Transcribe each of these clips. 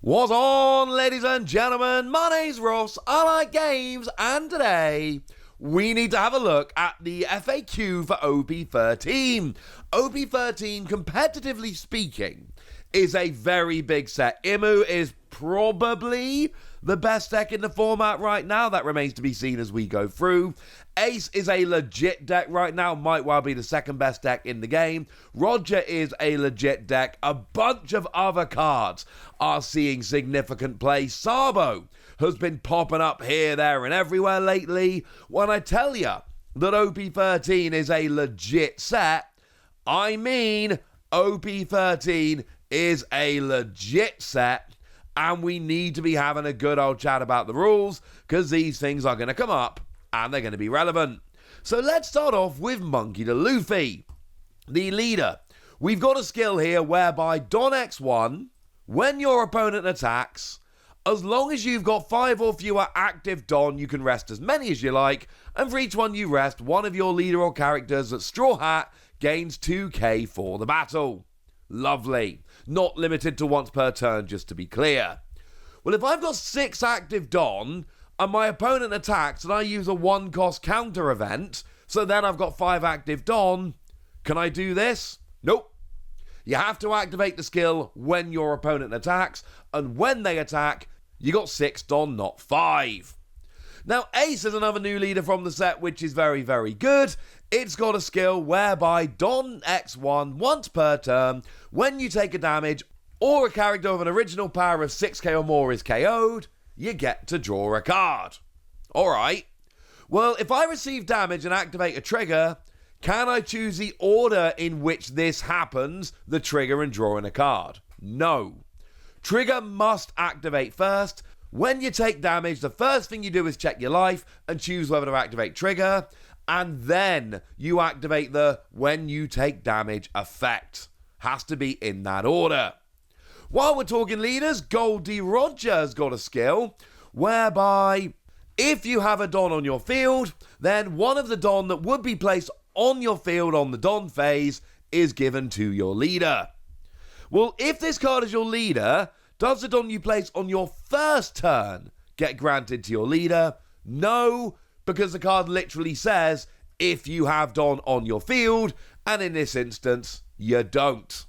What's on, ladies and gentlemen? My name's Ross, I like games, and today we need to have a look at the FAQ for OP-13. OP-13, competitively speaking, is a very big set. Imu is probably the best deck in the format right now. That remains to be seen as we go through. Ace is a legit deck right now, might well be the second best deck in the game. Roger is a legit deck. A bunch of other cards are seeing significant play. Sabo has been popping up here, there, and everywhere lately. When I tell you that OP-13 is a legit set, I mean OP-13 is a legit set, and we need to be having a good old chat about the rules, because these things are going to come up and they're going to be relevant. So let's start off with Monkey D. Luffy, the leader. We've got a skill here whereby Don X1, when your opponent attacks, as long as you've got 5 or fewer active Don, you can rest as many as you like, and for each one you rest, one of your leader or characters at Straw Hat gains 2k for the battle. Lovely. Not limited to once per turn, just to be clear. Well, if I've got 6 active Don, and my opponent attacks and I use a 1-cost counter event, so then I've got 5 active Don, can I do this? Nope. You have to activate the skill when your opponent attacks, and when they attack, you got 6 Don, not 5. Now, Ace is another new leader from the set, which is very, very good. It's got a skill whereby Don X1, once per turn, when you take a damage, or a character with an original power of 6k or more is KO'd, you get to draw a card. Alright. Well, if I receive damage and activate a trigger, can I choose the order in which this happens, the trigger and drawing a card? No. Trigger must activate first. When you take damage, the first thing you do is check your life and choose whether to activate trigger, and then you activate the when you take damage effect. Has to be in that order. While we're talking leaders, Goldie Roger's got a skill whereby if you have a Don on your field, then one of the Don that would be placed on your field on the Don phase is given to your leader. Well, if this card is your leader, does the Don you place on your first turn get granted to your leader? No, because the card literally says if you have Don on your field, and in this instance, you don't.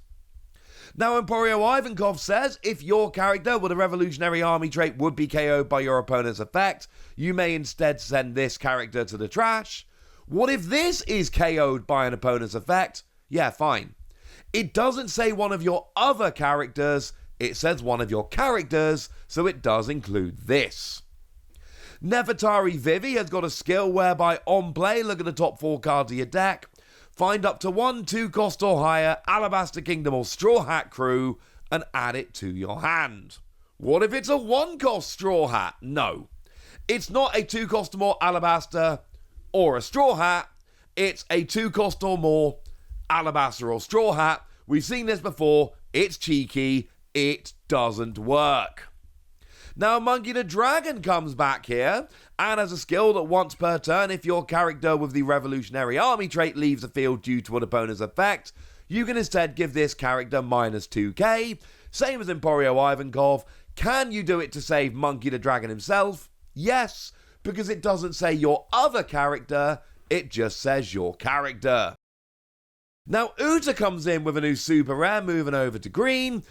Now, Emporio Ivankov says, if your character with a Revolutionary Army trait would be KO'd by your opponent's effect, you may instead send this character to the trash. What if this is KO'd by an opponent's effect? Yeah, fine. It doesn't say one of your other characters, it says one of your characters, so it does include this. Nefertari Vivi has got a skill whereby on play, look at the top 4 cards of your deck, find up to 1 2-cost or higher Alabaster Kingdom or Straw Hat crew and add it to your hand. What if it's a 1-cost Straw Hat? No. It's not a 2-cost or more Alabaster or a Straw Hat. It's a 2-cost or more Alabaster or Straw Hat. We've seen this before. It's cheeky. It doesn't work. Now, Monkey the Dragon comes back here and has a skill that once per turn, if your character with the Revolutionary Army trait leaves the field due to an opponent's effect, you can instead give this character minus 2k. Same as Emporio Ivankov. Can you do it to save Monkey the Dragon himself? Yes, because it doesn't say your other character, it just says your character. Now, Uta comes in with a new super rare, moving over to green.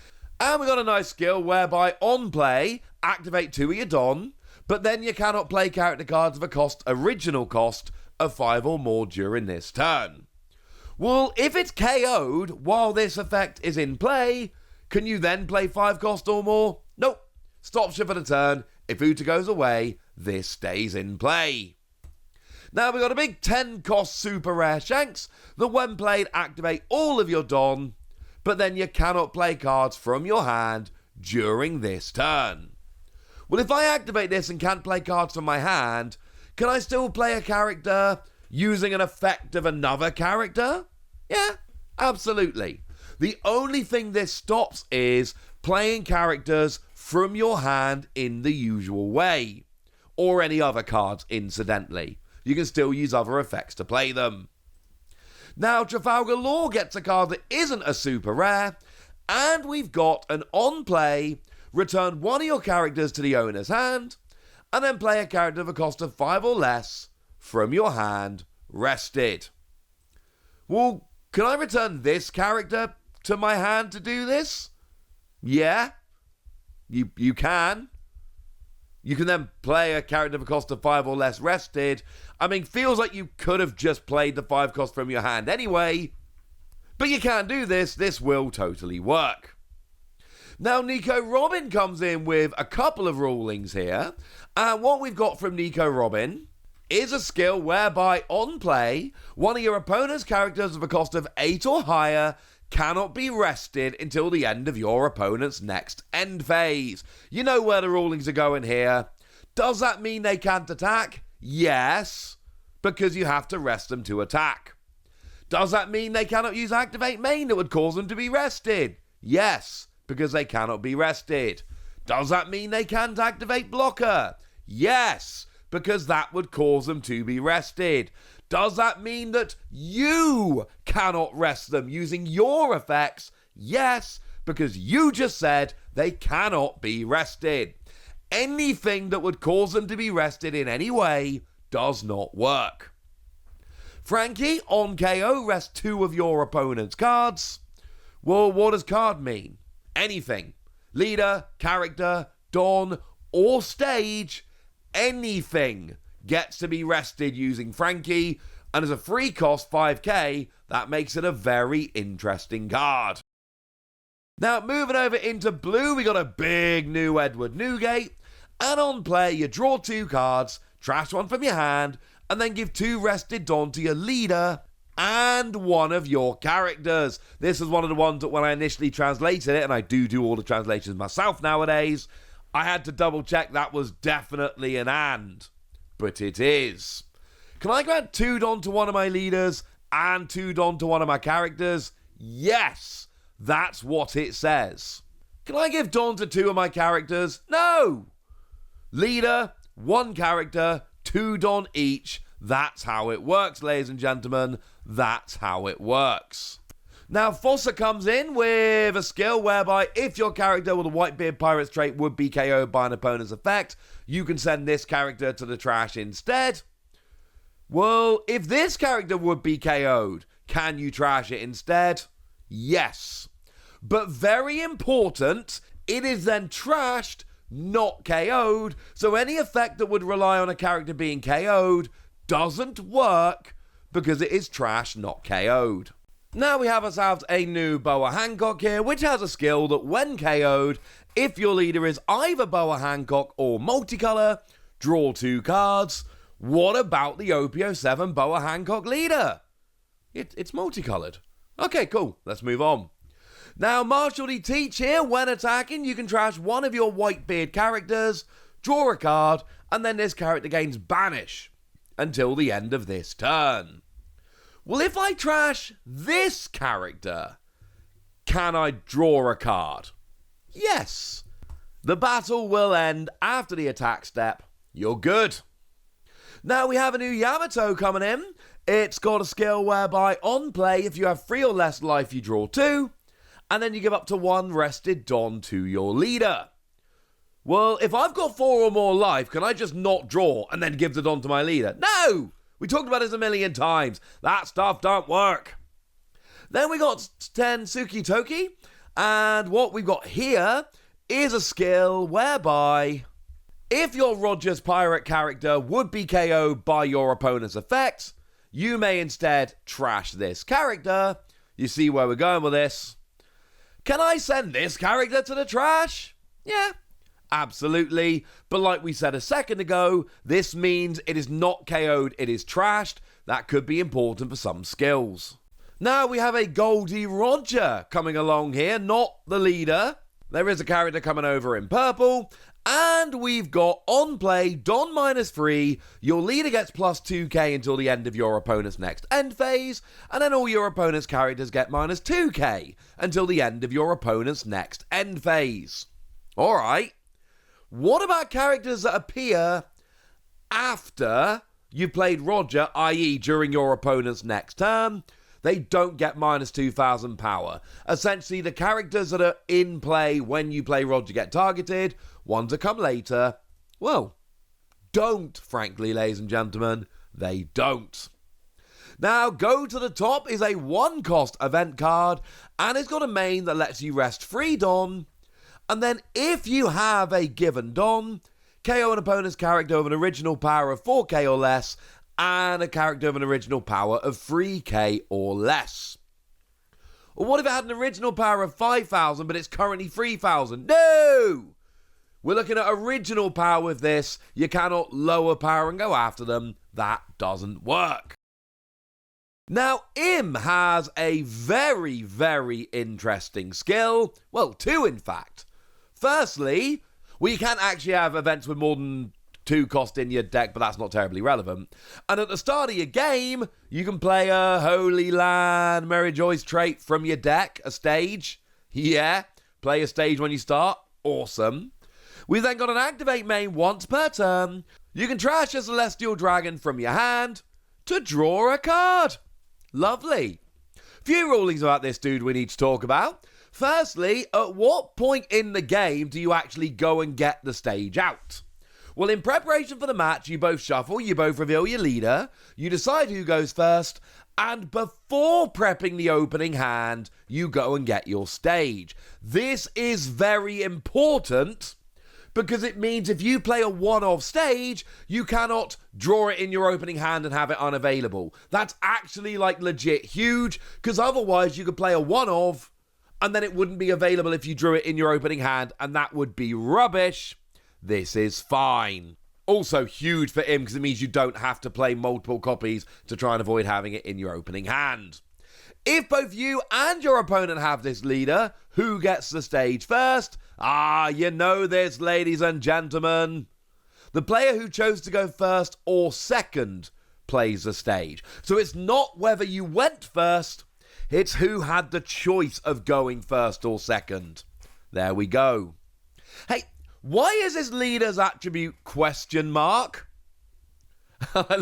And we got a nice skill whereby on play, activate 2 of your Don, but then you cannot play character cards of a original cost of 5 or more during this turn. Well, if it's KO'd while this effect is in play, can you then play 5 cost or more? Nope. Stops you for the turn. If Uta goes away, this stays in play. Now we got a big 10 cost super rare Shanks that when played activate all of your Don, but then you cannot play cards from your hand during this turn. Well, if I activate this and can't play cards from my hand, can I still play a character using an effect of another character? Yeah, absolutely. The only thing this stops is playing characters from your hand in the usual way, or any other cards incidentally. You can still use other effects to play them. Now, Trafalgar Law gets a card that isn't a super rare, and we've got an on play return one of your characters to the owner's hand, and then play a character of a cost of 5 or less from your hand, rested. Well, can I return this character to my hand to do this? Yeah, you can. You can then play a character of a cost of 5 or less rested. I mean, feels like you could have just played the 5 cost from your hand anyway. But you can't do this. This will totally work. Now, Nico Robin comes in with a couple of rulings here. And what we've got from Nico Robin is a skill whereby on play, one of your opponent's characters of a cost of 8 or higher cannot be rested until the end of your opponent's next end phase. You know where the rulings are going here. Does that mean they can't attack? Yes, because you have to rest them to attack. Does that mean they cannot use activate main that would cause them to be rested? Yes, because they cannot be rested. Does that mean they can't activate blocker? Yes, because that would cause them to be rested. Does that mean that you cannot rest them using your effects? Yes, because you just said they cannot be rested. Anything that would cause them to be rested in any way does not work. Frankie, on KO, rest 2 of your opponent's cards. Well, what does card mean? Anything. Leader, character, Don, or stage. Anything gets to be rested using Frankie, and as a free cost 5k, that makes it a very interesting card. Now, moving over into blue, we got a big new Edward Newgate, and on play, you draw 2 cards, trash 1 from your hand, and then give 2 rested Don to your leader and one of your characters. This is one of the ones that when I initially translated it, and I do all the translations myself nowadays, I had to double check that was definitely an and. But it is. Can I grant 2 Don to one of my leaders and 2 Don to one of my characters? Yes, that's what it says. Can I give Don to 2 of my characters? No. Leader, 1 character, 2 Don each. That's how it works, ladies and gentlemen. That's how it works. Now, Fossa comes in with a skill whereby if your character with a Whitebeard Pirate's trait would be KO'd by an opponent's effect, you can send this character to the trash instead. Well, if this character would be KO'd, can you trash it instead? Yes. But very important, it is then trashed, not KO'd, so any effect that would rely on a character being KO'd doesn't work because it is trash, not KO'd. Now we have ourselves a new Boa Hancock here, which has a skill that when KO'd, if your leader is either Boa Hancock or multicolour, draw 2 cards. What about the OP-07 Boa Hancock leader? It's multicoloured. Okay, cool. Let's move on. Now, Marshall D. Teach here, when attacking, you can trash one of your Whitebeard characters, draw a card, and then this character gains Banish until the end of this turn. Well, if I trash this character, can I draw a card? Yes. The battle will end after the attack step. You're good. Now we have a new Yamato coming in. It's got a skill whereby on play, if you have 3 or less life, you draw 2, and then you give up to 1 rested Don to your leader. Well, if I've got 4 or more life, can I just not draw and then give the Don to my leader? No! We talked about this a million times. That stuff don't work. Then we got Tensuki Toki, and what we've got here is a skill whereby if your Rogers pirate character would be KO'd by your opponent's effect, you may instead trash this character. You see where we're going with this. Can I send this character to the trash? Yeah, absolutely. But like we said a second ago, this means it is not KO'd, it is trashed. That could be important for some skills. Now we have a Goldie Roger coming along here, not the leader. There is a character coming over in purple. And we've got on play, Don -3, your leader gets plus 2k until the end of your opponent's next end phase, and then all your opponent's characters get minus 2k until the end of your opponent's next end phase. Alright, what about characters that appear after you played Roger, i.e. during your opponent's next turn? they don't get minus 2,000 power. Essentially, the characters that are in play when you play Roger get targeted, ones that come later, well, don't, frankly, ladies and gentlemen, they don't. Now, Go to the Top is a 1-cost event card, and it's got a main that lets you rest 3 Don, and then if you have a given Don, KO an opponent's character of an original power of 4k or less, and a character of an original power of 3k or less. Or what if it had an original power of 5,000, but it's currently 3,000? No! We're looking at original power with this. You cannot lower power and go after them. That doesn't work. Now, Im has a very, very interesting skill. Well, 2 in fact. Firstly, you can't actually have events with more than 2 cost in your deck, but that's not terribly relevant. And at the start of your game, you can play a Holy Land Merry Joys trait from your deck, a stage. Yeah, play a stage when you start. Awesome. We've then got an activate main once per turn. You can trash a Celestial Dragon from your hand to draw a card. Lovely. Few rulings about this dude we need to talk about. Firstly, at what point in the game do you actually go and get the stage out? Well, in preparation for the match, you both shuffle, you both reveal your leader, you decide who goes first, and before prepping the opening hand, you go and get your stage. This is very important because it means if you play a one-off stage, you cannot draw it in your opening hand and have it unavailable. That's actually like legit huge, because otherwise you could play a one-off and then it wouldn't be available if you drew it in your opening hand, and that would be rubbish. This is fine. Also huge for him because it means you don't have to play multiple copies to try and avoid having it in your opening hand. If both you and your opponent have this leader, who gets the stage first? You know this, ladies and gentlemen. The player who chose to go first or second plays the stage. So it's not whether you went first, it's who had the choice of going first or second. There we go. Hey, why is this leader's attribute ? I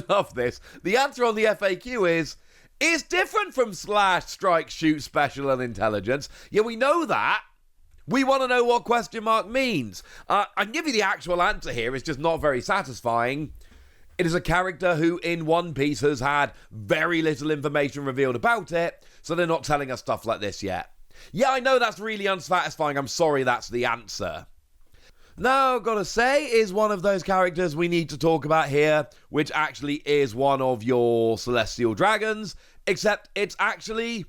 love this. The answer on the FAQ is, it's different from slash, strike, shoot, special, and intelligence. Yeah, we know that. We want to know what ? means. I can give you the actual answer here. It's just not very satisfying. It is a character who in One Piece has had very little information revealed about it, so they're not telling us stuff like this yet. Yeah, I know that's really unsatisfying. I'm sorry, that's the answer. Now, gotta say, is one of those characters we need to talk about here, which actually is one of your Celestial Dragons, except it's actually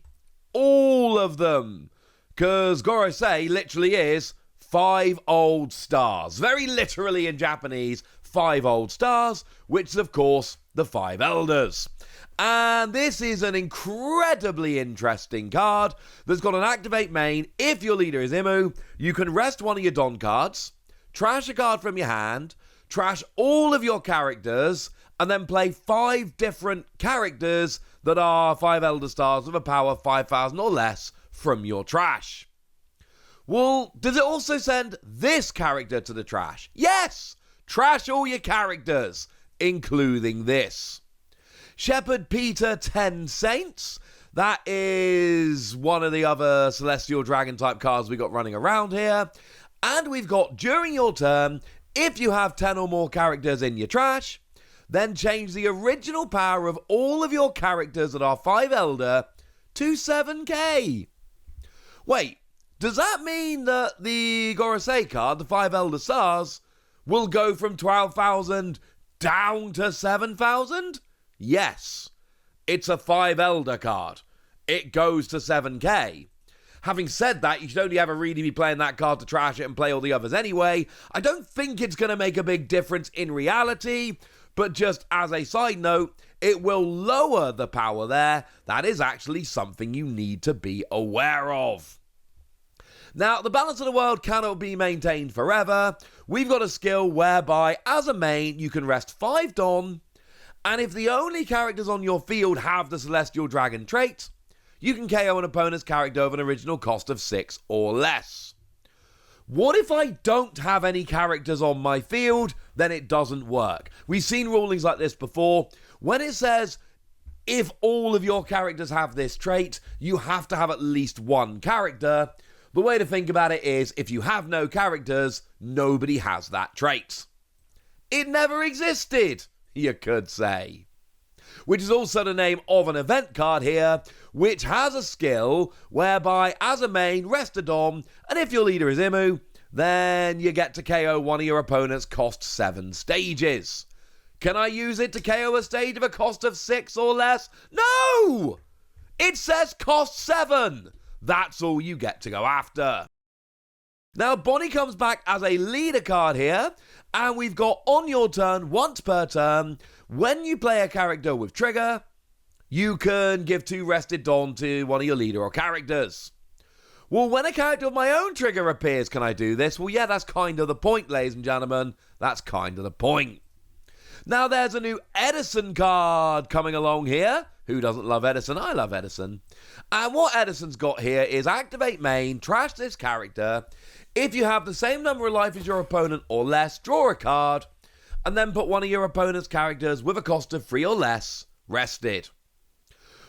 all of them. Because Gorosei literally is 5 old stars. Very literally in Japanese, 5 old stars, which is, of course, the 5 elders. And this is an incredibly interesting card that's got an activate main. If your leader is Imu, you can rest one of your Don cards, trash a card from your hand, trash all of your characters, and then play 5 different characters that are 5 Elder Stars with a power of 5,000 or less from your trash. Well, does it also send this character to the trash? Yes! Trash all your characters, including this. Shepherd Peter 10 Saints. That is one of the other Celestial Dragon type cards we got running around here. And we've got, during your turn, if you have 10 or more characters in your trash, then change the original power of all of your characters that are 5 Elder to 7k. Wait, does that mean that the Gorosei card, the 5 Elder Stars, will go from 12,000 down to 7,000? Yes. It's a 5 Elder card. It goes to 7k. Having said that, you should only ever really be playing that card to trash it and play all the others anyway. I don't think it's going to make a big difference in reality, but just as a side note, it will lower the power there. That is actually something you need to be aware of. Now, the balance of the world cannot be maintained forever. We've got a skill whereby, as a main, you can rest 5 Don, and if the only characters on your field have the Celestial Dragon trait, you can KO an opponent's character of an original cost of 6 or less. What if I don't have any characters on my field? Then it doesn't work. We've seen rulings like this before. When it says, if all of your characters have this trait, you have to have at least one character. The way to think about it is, if you have no characters, nobody has that trait. It never existed, you could say. Which is also the name of an event card here, which has a skill whereby, as a main, rest a Dom, and if your leader is Imu, then you get to KO one of your opponent's cost 7 stages. Can I use it to KO a stage of a cost of 6 or less? No! It says cost 7. That's all you get to go after. Now, Bonnie comes back as a leader card here, and we've got on your turn, once per turn, when you play a character with trigger, you can give 2 rested Don to one of your leader or characters. Well, when a character of my own trigger appears, can I do this? Well, yeah, that's kind of the point, ladies and gentlemen. That's kind of the point. Now, there's a new Edison card coming along here. Who doesn't love Edison? I love Edison. And what Edison's got here is activate main, trash this character. If you have the same number of life as your opponent or less, draw a card, and then put one of your opponent's characters with a cost of 3 or less rested.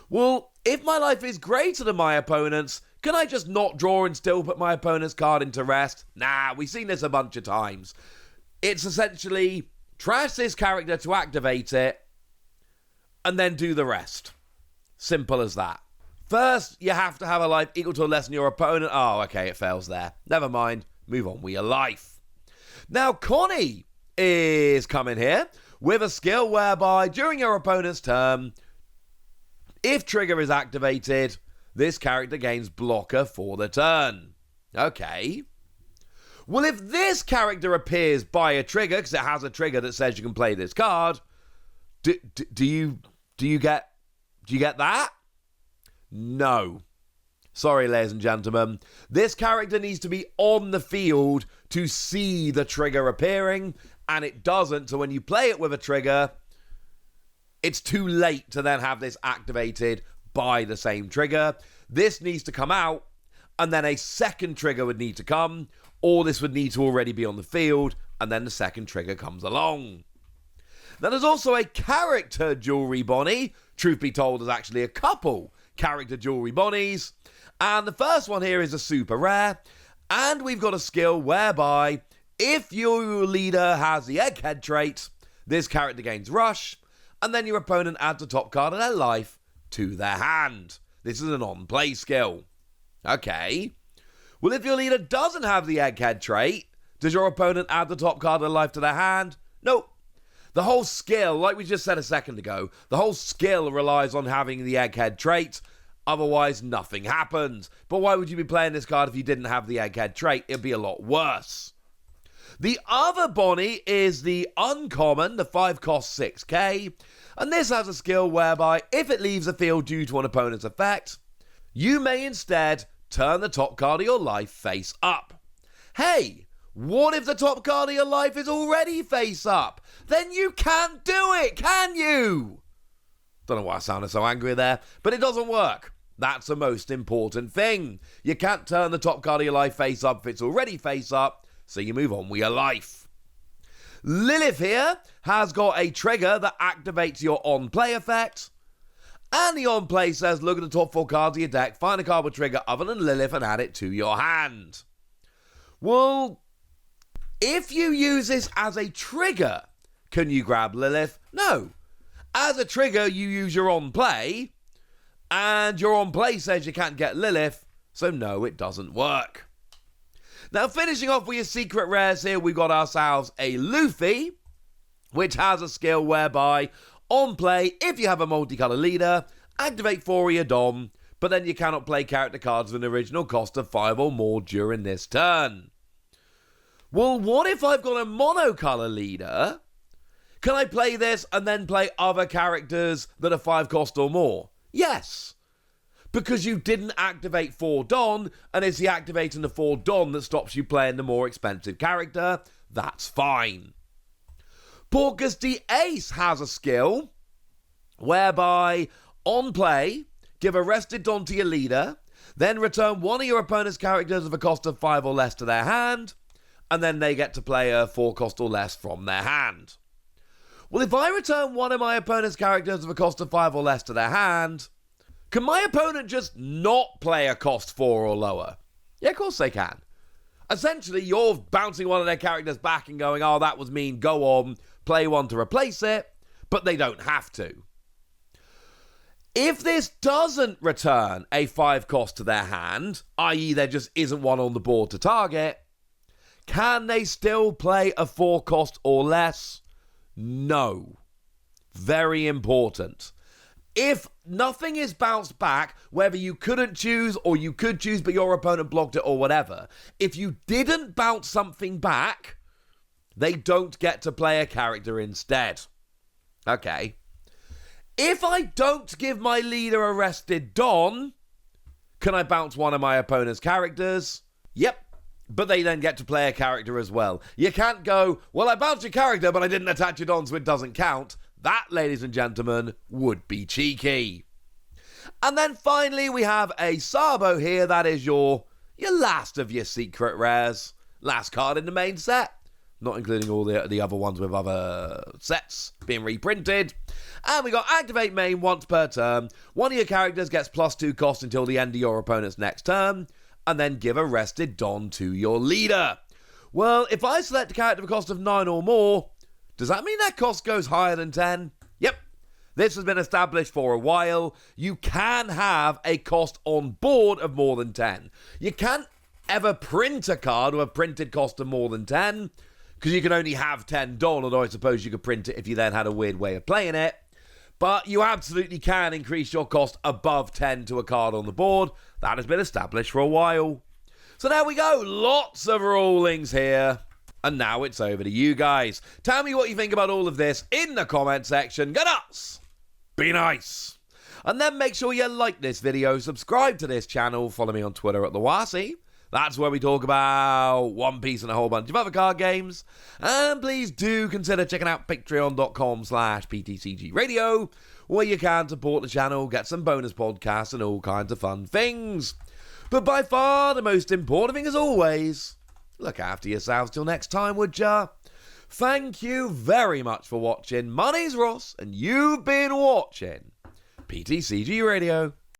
Well, if my life is greater than my opponent's, can I just not draw and still put my opponent's card into rest? Nah, we've seen this a bunch of times. It's essentially trash this character to activate it, and then do the rest. Simple as that. First, you have to have a life equal to or less than your opponent. Oh, okay, it fails there. Never mind. Move on with your life. Now, Connie is coming here with a skill whereby during your opponent's turn, if trigger is activated, this character gains blocker for the turn. Okay. Well, if this character appears by a trigger, because it has a trigger that says you can play this card, do you get that? No. Sorry, ladies and gentlemen. This character needs to be on the field to see the trigger appearing, and it doesn't. So when you play it with a trigger, it's too late to then have this activated by the same trigger. This needs to come out, and then a second trigger would need to come, or this would need to already be on the field, and then the second trigger comes along. Now, there's also a character jewelry Bonnie. Truth be told, there's actually a couple character jewelry Bonnies. And the first one here is a super rare. And we've got a skill whereby if your leader has the Egghead trait, this character gains rush, and then your opponent adds the top card of their life to their hand. This is an on-play skill. Okay. Well, if your leader doesn't have the Egghead trait, does your opponent add the top card of their life to their hand? Nope. The whole skill, like we just said a second ago, the whole skill relies on having the Egghead trait. Otherwise, nothing happens. But why would you be playing this card if you didn't have the Egghead trait? It'd be a lot worse. The other Bonnie is the uncommon, the 5 cost 6k. And this has a skill whereby if it leaves the field due to an opponent's effect, you may instead turn the top card of your life face up. Hey! What if the top card of your life is already face up? Then you can't do it, can you? Don't know why I sounded so angry there, but it doesn't work. That's the most important thing. You can't turn the top card of your life face up if it's already face up, so you move on with your life. Lilith here has got a trigger that activates your on-play effect. And the on-play says, look at the top 4 cards of your deck, find a card with trigger other than Lilith and add it to your hand. Well, if you use this as a trigger, can you grab Lilith? No. As a trigger, you use your on-play, and your on-play says you can't get Lilith, so no, it doesn't work. Now, finishing off with your secret rares here, we've got ourselves a Luffy, which has a skill whereby, on play, if you have a multicolour leader, activate 4 of your Dom, but then you cannot play character cards with an original cost of 5 or more during this turn. Well, what if I've got a monocolour leader? Can I play this and then play other characters that are 5 cost or more? Yes. Because you didn't activate 4 Don, and it's the activating the 4 Don that stops you playing the more expensive character. That's fine. Porcus the Ace has a skill whereby, on play, give a rested Don to your leader, then return one of your opponent's characters of a cost of 5 or less to their hand, and then they get to play a 4 cost or less from their hand. Well, if I return one of my opponent's characters of a cost of 5 or less to their hand, can my opponent just not play a cost 4 or lower? Yeah, of course they can. Essentially, you're bouncing one of their characters back and going, oh, that was mean, go on, play one to replace it, but they don't have to. If this doesn't return a 5 cost to their hand, i.e. there just isn't one on the board to target, can they still play a 4 cost or less? No. Very important. If nothing is bounced back, whether you couldn't choose or you could choose but your opponent blocked it or whatever, if you didn't bounce something back, they don't get to play a character instead. Okay. If I don't give my leader Arrested Don, can I bounce one of my opponent's characters? Yep. But they then get to play a character as well. You can't go, well, I bounced your character, but I didn't attach your Don, so it doesn't count. That, ladies and gentlemen, would be cheeky. And then finally, we have a Sabo here. That is your last of your secret rares. Last card in the main set. Not including all the other ones with other sets being reprinted. And we got activate main once per turn. One of your characters gets +2 cost until the end of your opponent's next turn. And then give Arrested Don to your leader. Well, if I select a character of a cost of 9 or more, does that mean that cost goes higher than 10? Yep. This has been established for a while. You can have a cost on board of more than 10. You can't ever print a card with a printed cost of more than 10, because you can only have 10 Don, although I suppose you could print it if you then had a weird way of playing it. But you absolutely can increase your cost above 10 to a card on the board. That has been established for a while. So there we go. Lots of rulings here. And now it's over to you guys. Tell me what you think about all of this in the comment section. Go nuts! Be nice! And then make sure you like this video, subscribe to this channel, follow me on Twitter at TheWasi. That's where we talk about One Piece and a whole bunch of other card games. And please do consider checking out patreon.com/PTCG Radio, where you can support the channel, get some bonus podcasts and all kinds of fun things. But by far the most important thing as always, look after yourselves till next time, would ya? Thank you very much for watching. My name's Ross, and you've been watching PTCG Radio.